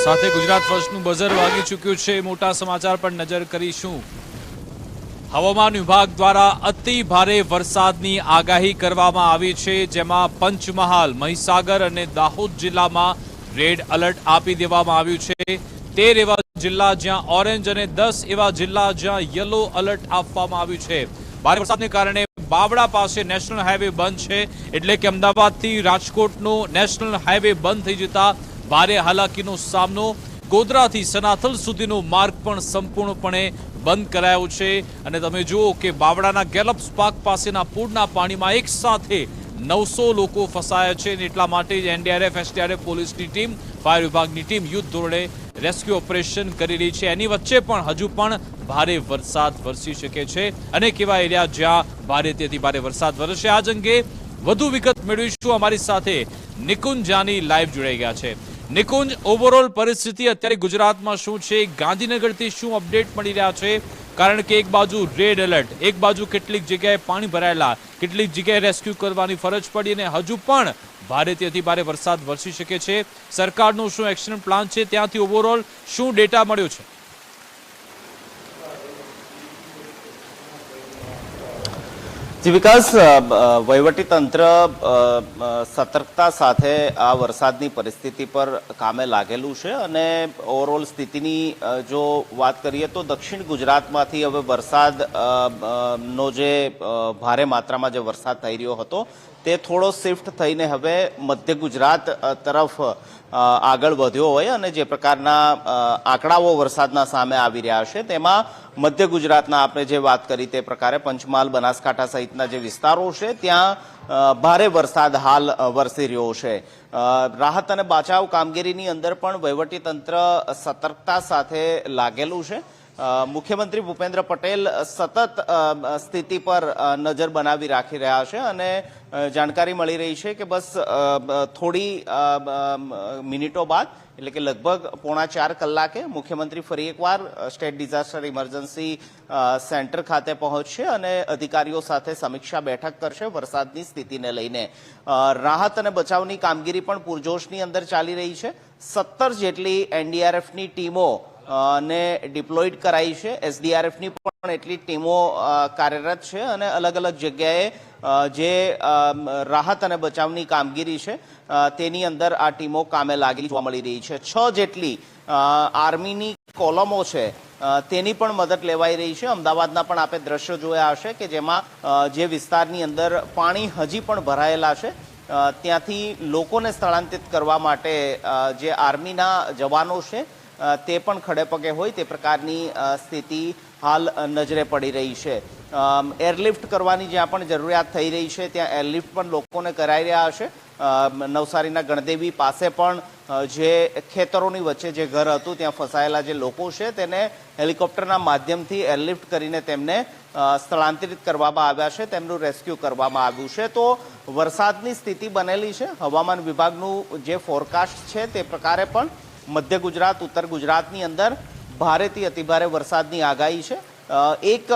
સાથે ગુજરાત ફર્સ્ટનું બઝર વાગી ચૂક્યું છે। મોટા સમાચાર પર નજર કરીશું। હવામાન વિભાગ દ્વારા અતિ ભારે વરસાદની આગાહી કરવામાં આવી છે, જેમાં પંચમહાલ, મહીસાગર અને દાહોદ જિલ્લામાં રેડ એલર્ટ આપી દેવામાં આવ્યું છે। 13 એવા જિલ્લા જ્યાં ઓરેન્જ અને 10 એવા જિલ્લા જ્યાં યલો એલર્ટ આપવામાં આવ્યું છે। ભારે વરસાદને કારણે બાવડા પાસે નેશનલ હાઈવે બંધ છે, એટલે કે અમદાવાદથી રાજકોટનો નેશનલ હાઈવે બંધ થઈ જતા ભારે હાલાકીનો સામનો। ગોધરાથી સનાથલ સુધીનો માર્ગ પણ સંપૂર્ણપણે બંધ કરાયો છે અને તમે જુઓ કે બાવડાના ગેલપ્સ પાર્ક પાસેના પૂરના પાણીમાં એક સાથે 900 લોકો ફસાયા છે અને એટલા માટે જ એનડીઆરએફ, એસડીઆરએફ, પોલીસની ટીમ, ફાયર વિભાગની ટીમ યુદ્ધ ધોરણે રેસ્ક્યુ ઓપરેશન કરી રહી છે। એની વચ્ચે પણ હજુ પણ ભારે વરસાદ વરસી શકે છે। અનેક એવા એરિયા જ્યાં ભારેથી અતિ ભારે વરસાદ વરસશે। આજ અંગે વધુ વિગત મેળવીશું। અમારી સાથે નિકુંજ જાની લાઈવ જોડાઈ ગયા છે। નિકુંજ, ઓવરઓલ પરિસ્થિતિ અત્યારે ગુજરાતમાં શું છે? ગાંધીનગરથી શું અપડેટ મળી રહ્યા છે? કારણ કે એક બાજુ રેડ એલર્ટ, એક બાજુ કેટલીક જગ્યાએ પાણી ભરાયેલા, કેટલીક જગ્યાએ રેસ્ક્યુ કરવાની ફરજ પડી અને હજુ પણ ભારેથી અતિ ભારે વરસાદ વરસી શકે છે। સરકારનો શું એક્શન પ્લાન છે? ત્યાંથી ઓવરઓલ શું ડેટા મળ્યો છે? જી વિકાસ, વહીવટીતંત્ર સતર્કતા સાથે આ વરસાદની પરિસ્થિતિ પર કામે લાગેલું છે અને ઓવરઓલ સ્થિતિની જો વાત કરીએ તો દક્ષિણ ગુજરાતમાંથી હવે વરસાદ નો જે ભારે માત્રામાં જે વરસાદ થઈ રહ્યો હતો તે થોડો શિફ્ટ થઈને હવે મધ્ય ગુજરાત તરફ આગળ વધ્યો હોય અને જે પ્રકારના આંકડાઓ વરસાદના સામે આવી રહ્યા છે તેમાં મધ્ય ગુજરાતના આપણે જે વાત કરી તે પ્રકારે પંચમહાલ, બનાસકાંઠા સહિતના જે વિસ્તારો છે ત્યાં ભારે વરસાદ હાલ વરસી રહ્યો છે। રાહત અને બચાવ કામગીરીની અંદર પણ વહીવટીતંત્ર સતર્કતા સાથે લાગેલું છે। મુખ્યમંત્રી ભૂપેન્દ્ર પટેલ સતત સ્થિતિ પર નજર બનાવી રાખી રહ્યા છે અને જાણકારી મળી રહી છે કે બસ થોડી મિનિટો બાદ એટલે કે લગભગ 3.25 કલાકે મુખ્યમંત્રી ફરી એકવાર સ્ટેટ ડિઝાસ્ટર ઇમરજન્સી સેન્ટર ખાતે પહોંચશે અને અધિકારીઓ સાથે સમીક્ષા બેઠક કરશે વરસાદની સ્થિતિને લઈને। રાહત અને બચાવની કામગીરી પણ પૂરજોશની અંદર ચાલી રહી છે। 17 જેટલી એનડીઆરએફની ટીમો ને ડિપ્લોઇડ કરાઈ છે। એસડીઆરએફની પણ એટલી ટીમો કાર્યરત છે અને અલગ અલગ જગ્યાએ જે રાહત અને બચાવની કામગીરી છે તેની અંદર આ ટીમો કામે લાગેલી જોવા મળી રહી છે। 6 જેટલી આર્મીની કોલમો છે તેની પણ મદદ લેવાઈ રહી છે। અમદાવાદના પણ આપણે દ્રશ્યો જોયા હશે કે જેમાં જે વિસ્તારની અંદર પાણી હજી પણ ભરાયેલા છે ત્યાંથી લોકોને સ્થળાંતરિત કરવા માટે જે આર્મીના જવાનો છે તે પણ ખડે પગે હોય તે પ્રકારની સ્થિતિ હાલ નજરે પડી રહી છે। એરલિફ્ટ કરવાની જ્યાં પણ જરૂરિયાત થઈ રહી છે ત્યાં એરલિફ્ટ પણ લોકોને કરાઈ રહ્યા છે। નવસારીના ગણદેવી પાસે પણ જે ખેતરોની વચ્ચે જે ઘર હતું ત્યાં ફસાયેલા જે લોકો છે તેને હેલિકોપ્ટરના માધ્યમથી એરલિફ્ટ કરીને તેમને સ્થળાંતરિત કરવામાં આવ્યા છે, તેમનું રેસ્ક્યુ કરવામાં આવ્યું છે। તો વરસાદની સ્થિતિ બનેલી છે। હવામાન વિભાગનું જે ફોરકાસ્ટ છે તે પ્રકારે પણ મધ્ય ગુજરાત, ઉત્તર ગુજરાતની અંદર ભારેથી અતિભારે વરસાદની આગાહી છે। એક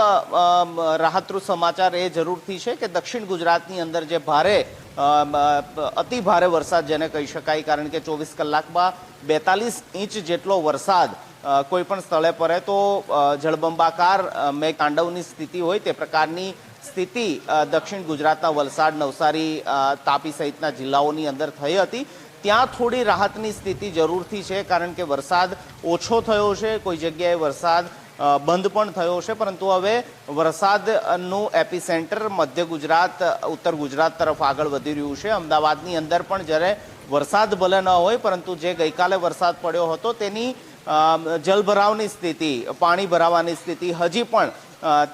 રાહતરૂપ સમાચાર એ જરૂરથી છે કે દક્ષિણ ગુજરાતની અંદર જે ભારે અતિ ભારે વરસાદ જેને કહી શકાય, કારણ કે 24 કલાકમાં 42 ઇંચ જેટલો વરસાદ કોઈ પણ સ્થળે પડે તો જળબંબાકાર મેઘતાંડવની સ્થિતિ હોય તે પ્રકારની સ્થિતિ દક્ષિણ ગુજરાતના વલસાડ, નવસારી, તાપી સહિતના જિલ્લાઓની અંદર થઈ હતી। ત્યાં થોડી રાહતની સ્થિતિ જરૂરથી છે કારણ કે વરસાદ ઓછો થયો છે, કોઈ જગ્યાએ વરસાદ બંધ પણ થયો છે, પરંતુ હવે વરસાદનું એપિસેન્ટર મધ્ય ગુજરાત, ઉત્તર ગુજરાત તરફ આગળ વધી રહ્યું છે। અમદાવાદની અંદર પણ જ્યારે વરસાદ ભલે ન હોય પરંતુ જે ગઈકાલે વરસાદ પડ્યો હતો તેની જલભરાવની સ્થિતિ, પાણી ભરાવાની સ્થિતિ હજી પણ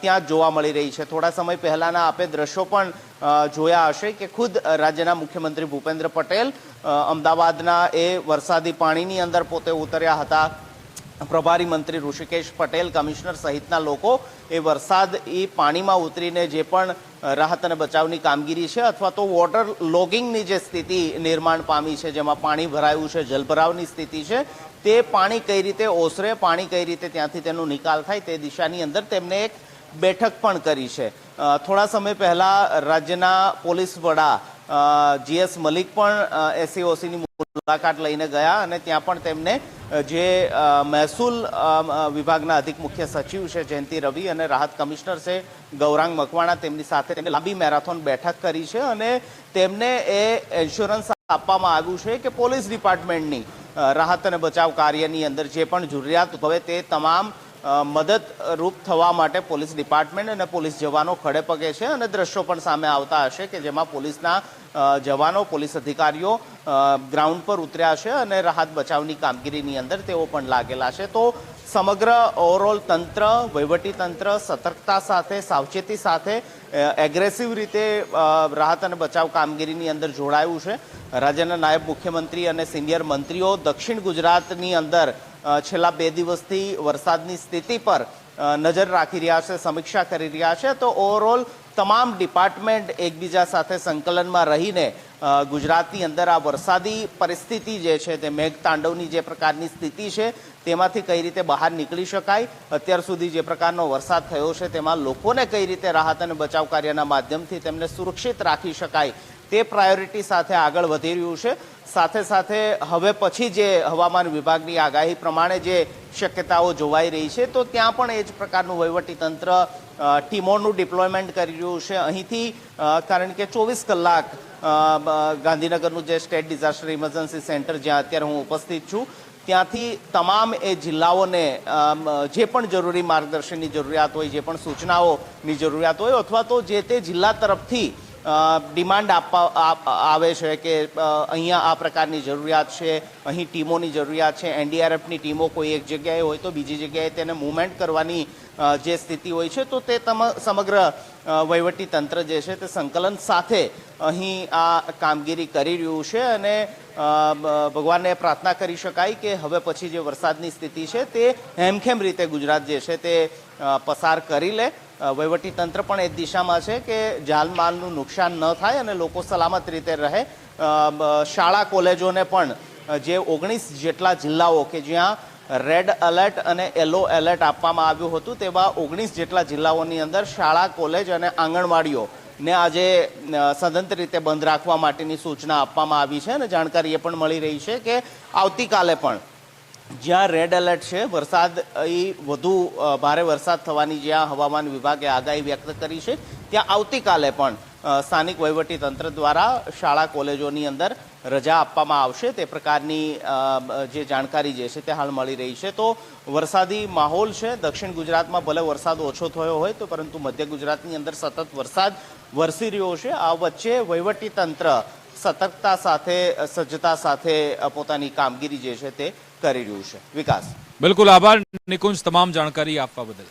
ત્યાં જોવા મળી રહી છે। થોડા સમય પહેલાના આપણે દ્રશ્યો પણ જોયા હશે કે ખુદ રાજ્યના મુખ્યમંત્રી ભૂપેન્દ્ર પટેલ અમદાવાદના એ વરસાદી પાણીની અંદર પોતે ઉતર્યા હતા। પ્રભારી મંત્રી ઋષિકેશ પટેલ, કમિશનર સહિતના લોકો એ વરસાદ એ પાણીમાં ઉતરીને જે પણ રાહત અને બચાવની કામગીરી છે અથવા તો વોટર લોગિંગની જે સ્થિતિ નિર્માણ પામી છે, જેમાં પાણી ભરાયું છે, જલભરાવની સ્થિતિ છે, તે પાણી કઈ રીતે ઓસરે, પાણી કઈ રીતે ત્યાંથી તેનો નિકાલ થાય તે દિશાની અંદર તેમને એક બેઠક પણ કરી છે। થોડા સમય પહેલા રાજ્યના પોલીસ વડા જીએસ મલિક પણ એસસીઓસીની મુલાકાત લઈને ગયા અને ત્યાં પણ તેમને જે મહેસૂલ વિભાગના અધિક મુખ્ય સચિવ છે જયંતિ રવિ અને રાહત કમિશનર છે ગૌરાંગ મકવાણા તેમની સાથે તેમને લાંબી મેરાથોન બેઠક કરી છે અને તેમને એ એશ્યોરન્સ આપવામાં આવ્યું છે કે પોલીસ ડિપાર્ટમેન્ટની રાહત અને બચાવ કાર્યની અંદર જે પણ જરૂરિયાત ઉદ્ભવે તે તમામ મદદરૂપ થવા માટે પોલીસ ડિપાર્ટમેન્ટ અને પોલીસ જવાનો ખડે પગે છે અને દ્રશ્યો પણ સામે આવતા હશે કે જેમાં પોલીસના જવાનો પોલીસ અધિકારીઓ ગ્રાઉન્ડ પર ઉતર્યા છે અને રાહત બચાવની કામગીરીની અંદર તેઓ પણ લાગેલા છે. તો સમગ્ર ઓવરઓલ તંત્ર વહીવટી તંત્ર સતર્કતા સાથે સાવચેતી સાથે એગ્રેસિવ રીતે રાહત અને બચાવ કામગીરીની અંદર જોડાયું છે. રાજ્યના નાયબ મુખ્યમંત્રી અને સિનિયર મંત્રીઓ દક્ષિણ ગુજરાતની અંદર છેલ્લા 2 દિવસથી વરસાદની સ્થિતિ પર નજર રાખી રહ્યા છે, સમીક્ષા કરી રહ્યા છે. તો ઓવરઓલ તમામ ડિપાર્ટમેન્ટ એકબીજા સાથે સંકલનમાં રહીને ગુજરાતની અંદર આ વરસાદી પરિસ્થિતિ જે છે તે મેઘતાંડવની જે પ્રકારની સ્થિતિ છે તેમાંથી કઈ રીતે બહાર નીકળી શકાય, અત્યાર સુધી જે પ્રકારનો વરસાદ થયો છે તેમાં લોકોને કઈ રીતે રાહત અને બચાવ કાર્યના માધ્યમથી તેમને સુરક્ષિત રાખી શકાય તે પ્રાયોરિટી સાથે આગળ વધી રહ્યું છે. સાથે સાથે હવે પછી જે હવામાન વિભાગની આગાહી પ્રમાણે જે શક્યતાઓ જોવાઈ રહી છે તો ત્યાં પણ એ જ પ્રકારનું વહીવટીતંત્ર ટીમોનું ડિપ્લોયમેન્ટ કરી રહ્યું છે અહીંથી, કારણ કે 24 કલાક ગાંધીનગરનું જે સ્ટેટ ડિઝાસ્ટર ઇમરજન્સી સેન્ટર જ્યાં અત્યારે હું ઉપસ્થિત છું ત્યાંથી તમામ એ જિલ્લાઓને જે પણ જરૂરી માર્ગદર્શનની જરૂરિયાત હોય, જે પણ સૂચનાઓની જરૂરિયાત હોય અથવા તો જે તે જિલ્લા તરફથી ડિમાન્ડ આવે છે કે અહીંયા આ પ્રકારની જરૂરિયાત છે, અહીં ટીમોની જરૂરિયાત છે, એનડીઆરએફની ટીમો કોઈ એક જગ્યાએ હોય તો બીજી જગ્યાએ તેને મૂવમેન્ટ કરવાની જે સ્થિતિ હોય છે તો તે સમગ્ર વહીવટી તંત્ર જે છે તે સંકલન સાથે અહીં આ કામગીરી કરી રહ્યું છે. અને ભગવાનને પ્રાર્થના કરી શકાય કે હવે પછી જે વરસાદની સ્થિતિ છે તે હેમખેમ રીતે ગુજરાત જે છે તે પસાર કરી લે. વહીવટી તંત્ર પણ એ દિશામાં છે કે જાનમાલનું નુકસાન ન થાય અને લોકો સલામત રીતે રહે. શાળા કોલેજોને પણ જે 19 જેટલા જિલ્લાઓ કે જ્યાં રેડ એલર્ટ અને યલો એલર્ટ આપવામાં આવ્યું હતું તેવા 19 જેટલા જિલ્લાઓની અંદર શાળા કોલેજ અને આંગણવાડીઓ ને આજે સદંતર રીતે બંધ રાખવા માટેની સૂચના આપવામાં આવી છે. અને જાણકારી એ પણ મળી રહી છે કે આવતીકાલે પણ જ્યાં રેડ એલર્ટ છે, વરસાદ વધુ ભારે વરસાદ થવાની જ્યાં હવામાન વિભાગે આગાહી વ્યક્ત કરી છે ત્યાં આવતીકાલે પણ સ્થાનિક વહીવટી તંત્ર દ્વારા શાળા કોલેજોની અંદર રજા આપવામાં આવશે તે પ્રકારની જે જાણકારી જે છે તે હાલ મળી રહી છે. તો વરસાદી માહોલ છે દક્ષિણ ગુજરાતમાં, ભલે વરસાદ ઓછો થયો હોય તો પરંતુ મધ્ય ગુજરાતની અંદર સતત વરસાદ વરસી રહ્યો છે. આ વચ્ચે વહીવટી તંત્ર સતર્કતા સાથે સજ્જતા સાથે પોતાની કામગીરી જે છે તે કરી રહ્યું છે. વિકાસ. બિલકુલ આભાર નિકુંજ તમામ જાણકારી આપવા બદલ.